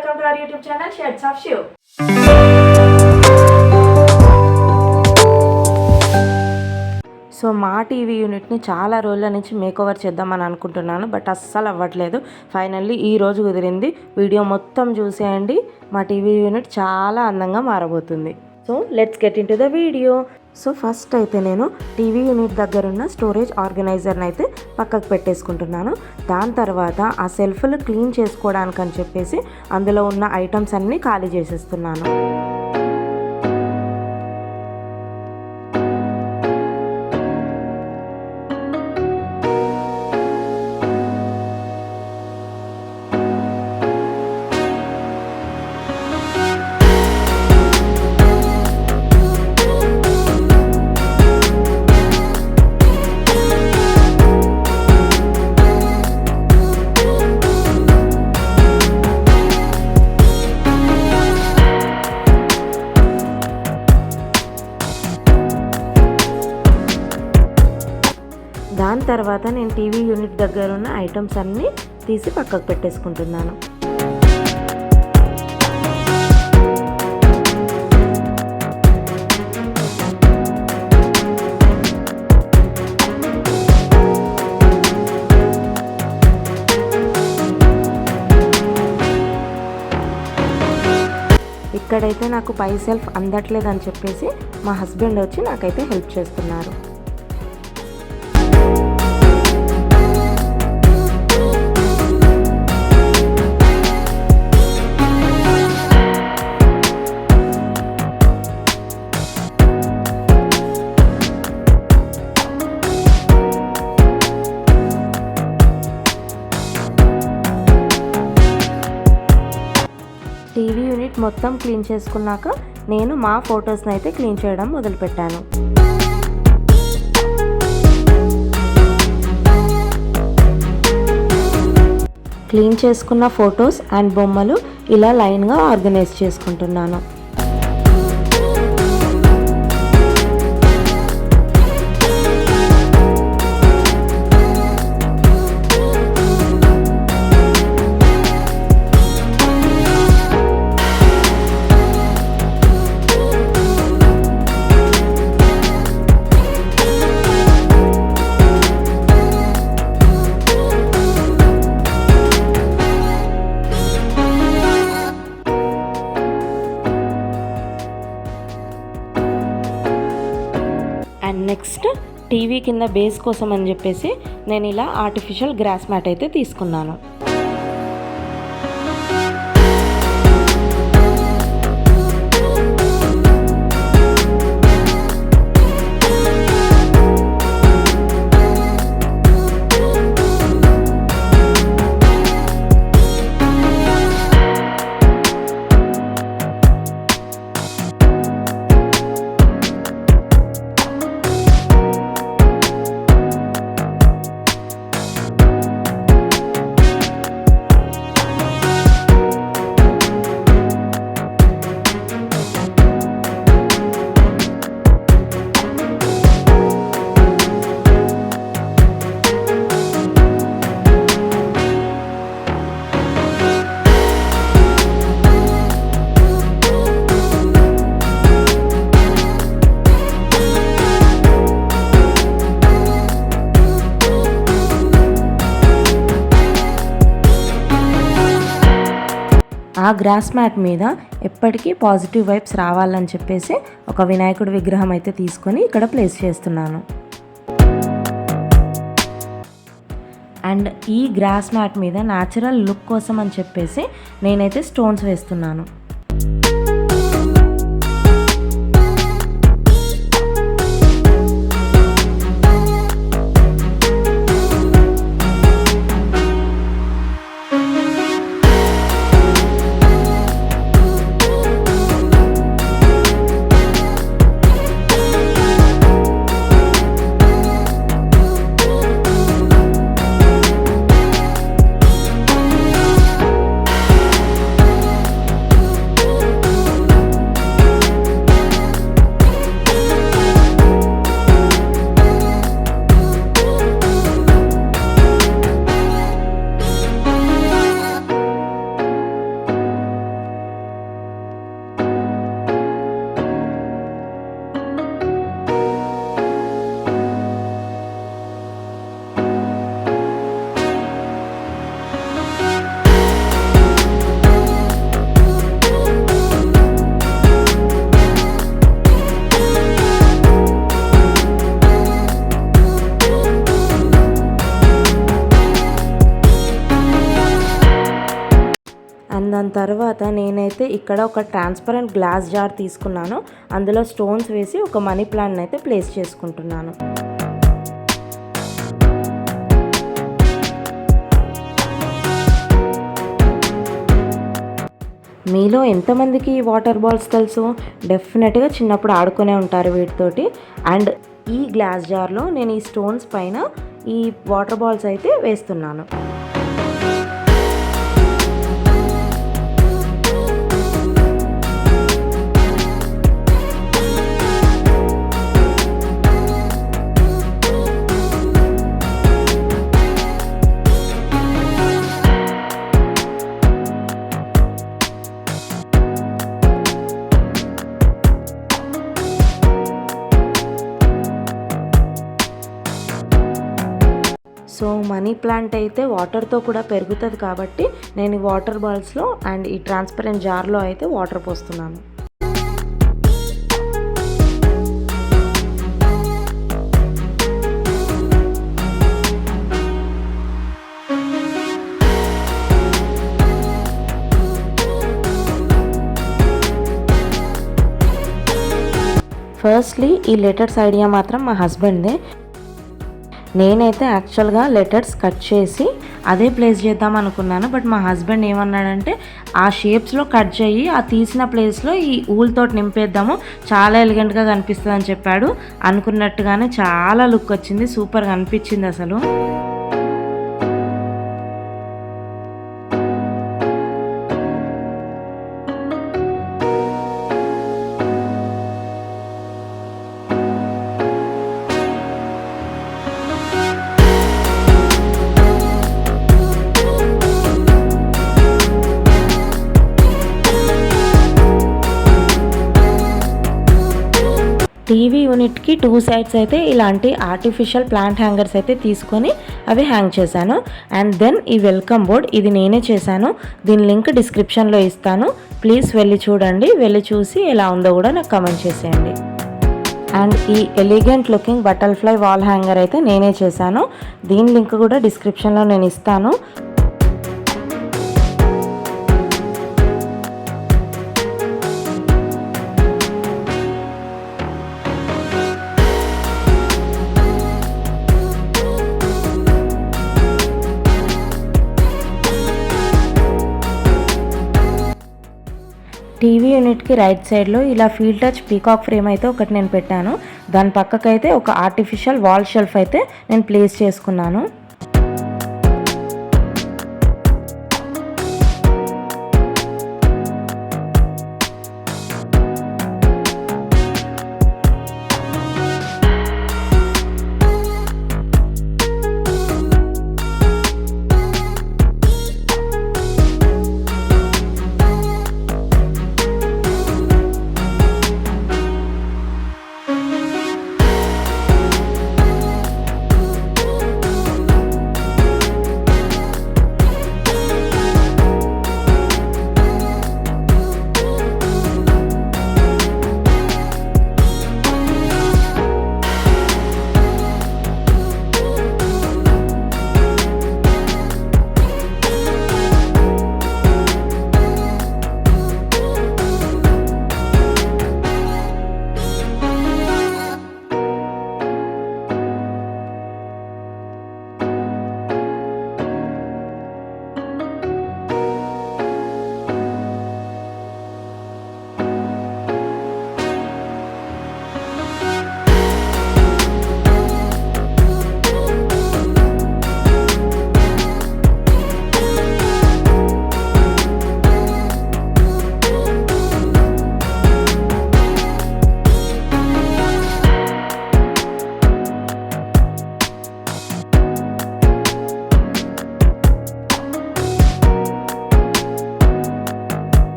welcome to our YouTube channel Shades of Shiv. So మా TV యూనిట్ని చాలా రోజుల నుంచి మేకోవర్ చేద్దామని అనుకుంటున్నాను, బట్ అస్సలు అవ్వట్లేదు. ఫైనల్లీ ఈ రోజు కుదిరింది. వీడియో మొత్తం చూసేయండి. మా టీవీ యూనిట్ చాలా అందంగా మారబోతుంది. So let's get into the video. So first అయితే నేను టీవీ యూనిట్ దగ్గర ఉన్న స్టోరేజ్ ఆర్గనైజర్ని అయితే పక్కకు పెట్టేసుకుంటున్నాను. దాని తర్వాత ఆ సెల్ఫ్లు క్లీన్ చేసుకోవడానికి అని చెప్పేసి అందులో ఉన్న ఐటమ్స్ అన్నీ ఖాళీ చేసేస్తున్నాను. దాని తర్వాత నేను టీవీ యూనిట్ దగ్గర ఉన్న ఐటమ్స్ అన్నీ తీసి పక్కకు పెట్టేసుకుంటున్నాను. ఇక్కడైతే నాకు పై సెల్ఫ్ అందట్లేదని చెప్పేసి మా హస్బెండ్ వచ్చి నాకైతే హెల్ప్ చేస్తున్నారు. టీవీ యూనిట్ మొత్తం క్లీన్ చేసుకున్నాక నేను మా ఫొటోస్ని అయితే క్లీన్ చేయడం మొదలుపెట్టాను. క్లీన్ చేసుకున్న ఫొటోస్ అండ్ బొమ్మలు ఇలా లైన్గా ఆర్గనైజ్ చేసుకుంటున్నాను. అండ్ నెక్స్ట్ టీవీ కింద బేస్ కోసం అని చెప్పేసి నేను ఇలా ఆర్టిఫిషియల్ గ్రాస్ మ్యాట్ అయితే తీసుకున్నాను. ఆ గ్రాస్ మ్యాట్ మీద ఎప్పటికీ పాజిటివ్ వైబ్స్ రావాలని చెప్పేసి ఒక వినాయకుడి విగ్రహం అయితే తీసుకొని ఇక్కడ ప్లేస్ చేస్తున్నాను. అండ్ ఈ గ్రాస్ మ్యాట్ మీద న్యాచురల్ లుక్ కోసం అని చెప్పేసి నేనైతే స్టోన్స్ వేస్తున్నాను. తర్వాత నేనైతే ఇక్కడ ఒక ట్రాన్స్పరెంట్ గ్లాస్ జార్ తీసుకున్నాను. అందులో స్టోన్స్ వేసి ఒక మనీ ప్లాంట్ని అయితే ప్లేస్ చేసుకుంటున్నాను. మీలో ఎంతమందికి ఈ వాటర్ బాల్స్ తెలుసు? డెఫినెట్గా చిన్నప్పుడు ఆడుకునే ఉంటారు వీటితోటి. అండ్ ఈ గ్లాస్ జార్లో నేను ఈ స్టోన్స్ పైన ఈ వాటర్ బాల్స్ అయితే వేస్తున్నాను. సో మనీ ప్లాంట్ అయితే వాటర్తో కూడా పెరుగుతుంది కాబట్టి నేను ఈ వాటర్ బాల్స్లో అండ్ ఈ ట్రాన్స్పరెంట్ జార్లో అయితే వాటర్ పోస్తున్నాను. ఫస్ట్లీ ఈ లెటర్స్ ఐడియా మాత్రం మా హస్బెండ్దే. నేనైతే యాక్చువల్గా లెటర్స్ కట్ చేసి అదే ప్లేస్ చేద్దాం అనుకున్నాను. బట్ మా హస్బెండ్ ఏమన్నాడంటే ఆ షేప్స్లో కట్ చేయి, ఆ తీసిన ప్లేస్లో ఈ ఊల్తో నింపేద్దాము, చాలా ఎలిగెంట్గా కనిపిస్తుంది అని చెప్పాడు. అనుకున్నట్టుగానే చాలా లుక్ వచ్చింది, సూపర్గా అనిపించింది అసలు. టీవీ యూనిట్కి 2 సైడ్స్ అయితే ఇలాంటి ఆర్టిఫిషియల్ ప్లాంట్ హ్యాంగర్స్ అయితే తీసుకొని అవి హ్యాంగ్ చేశాను. అండ్ దెన్ ఈ వెల్కమ్ బోర్డ్ ఇది నేనే చేశాను. దీని లింక్ డిస్క్రిప్షన్లో ఇస్తాను, ప్లీజ్ వెళ్ళి చూడండి. వెళ్ళి చూసి ఎలా ఉందో కూడా నాకు కమెంట్ చేసేయండి. అండ్ ఈ elegant looking butterfly wall hanger అయితే నేనే చేశాను. దీని లింక్ కూడా డిస్క్రిప్షన్లో నేను ఇస్తాను. టీవీ యూనిట్కి రైట్ సైడ్లో ఇలా ఫీల్ టచ్ పీకాక్ ఫ్రేమ్ అయితే ఒకటి నేను పెట్టాను. దాని పక్కకైతే ఒక ఆర్టిఫిషియల్ వాల్ షెల్ఫ్ అయితే నేను ప్లేస్ చేసుకున్నాను.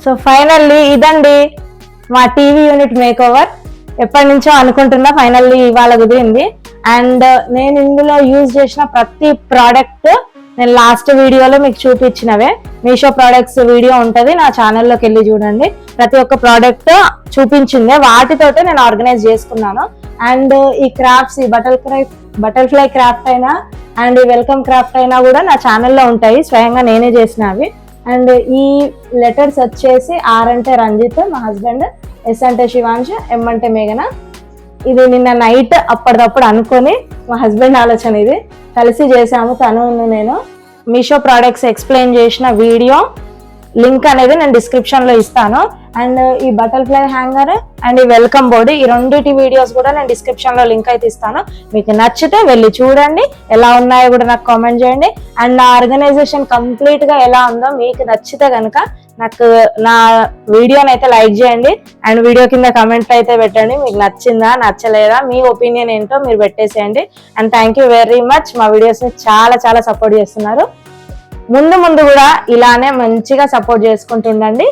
సో ఫైనల్లీ ఇదండి మా టీవీ యూనిట్ మేక్ ఓవర్. ఎప్పటి నుంచో అనుకుంటున్నా, ఫైనల్లీ ఇవాళ కుదిరింది. అండ్ నేను ఇందులో యూజ్ చేసిన ప్రతి ప్రోడక్ట్ నేను లాస్ట్ వీడియోలో మీకు చూపించినవే. మీషో ప్రోడక్ట్స్ వీడియో ఉంటుంది, నా ఛానల్లోకి వెళ్ళి చూడండి. ప్రతి ఒక్క ప్రోడక్ట్ చూపించిందే, వాటితోటే నేను ఆర్గనైజ్ చేసుకున్నాను. అండ్ ఈ క్రాఫ్ట్స్, ఈ బటర్ఫ్లై క్రాఫ్ట్ అయినా అండ్ ఈ వెల్కమ్ క్రాఫ్ట్ అయినా కూడా నా ఛానల్లో ఉంటాయి, స్వయంగా నేనే చేసినవి. అండ్ ఈ లెటర్స్ వచ్చేసి ఆర్ అంటే రంజిత్ మా హస్బెండ్, ఎస్ అంటే శివాంశ్, ఎం అంటే మేఘన. ఇది నిన్న నైట్ అప్పటిదప్పుడు అనుకొని మా హస్బెండ్ ఆలోచన, ఇది కలిసి చేసాము తను నేను. మీషో ప్రోడక్ట్స్ ఎక్స్ప్లెయిన్ చేసిన వీడియో లింక్ అనేది నేను డిస్క్రిప్షన్లో ఇస్తాను. అండ్ ఈ బటర్ఫ్లై హ్యాంగర్ అండ్ ఈ వెల్కమ్ బోర్డు, ఈ రెండింటి వీడియోస్ కూడా నేను డిస్క్రిప్షన్లో లింక్ అయితే ఇస్తాను. మీకు నచ్చితే వెళ్ళి చూడండి, ఎలా ఉన్నాయో కూడా నాకు కామెంట్ చేయండి. అండ్ నా ఆర్గనైజేషన్ కంప్లీట్గా ఎలా ఉందో మీకు నచ్చితే కనుక నాకు నా వీడియోని అయితే లైక్ చేయండి. అండ్ వీడియో కింద కమెంట్ అయితే పెట్టండి, మీకు నచ్చిందా నచ్చలేదా, మీ ఒపీనియన్ ఏంటో మీరు పెట్టేసేయండి. And thank you very much, మా వీడియోస్ని చాలా చాలా సపోర్ట్ చేస్తున్నారు. ముందు కూడా ఇలానే మంచిగా సపోర్ట్ చేసుకుంటుండండి.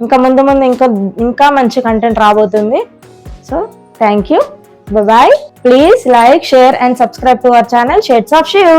ఇంకా ముందు ఇంకా మంచి కంటెంట్ రాబోతుంది. So thank you, bye. Please like, share and subscribe to our channel shades of Shiv.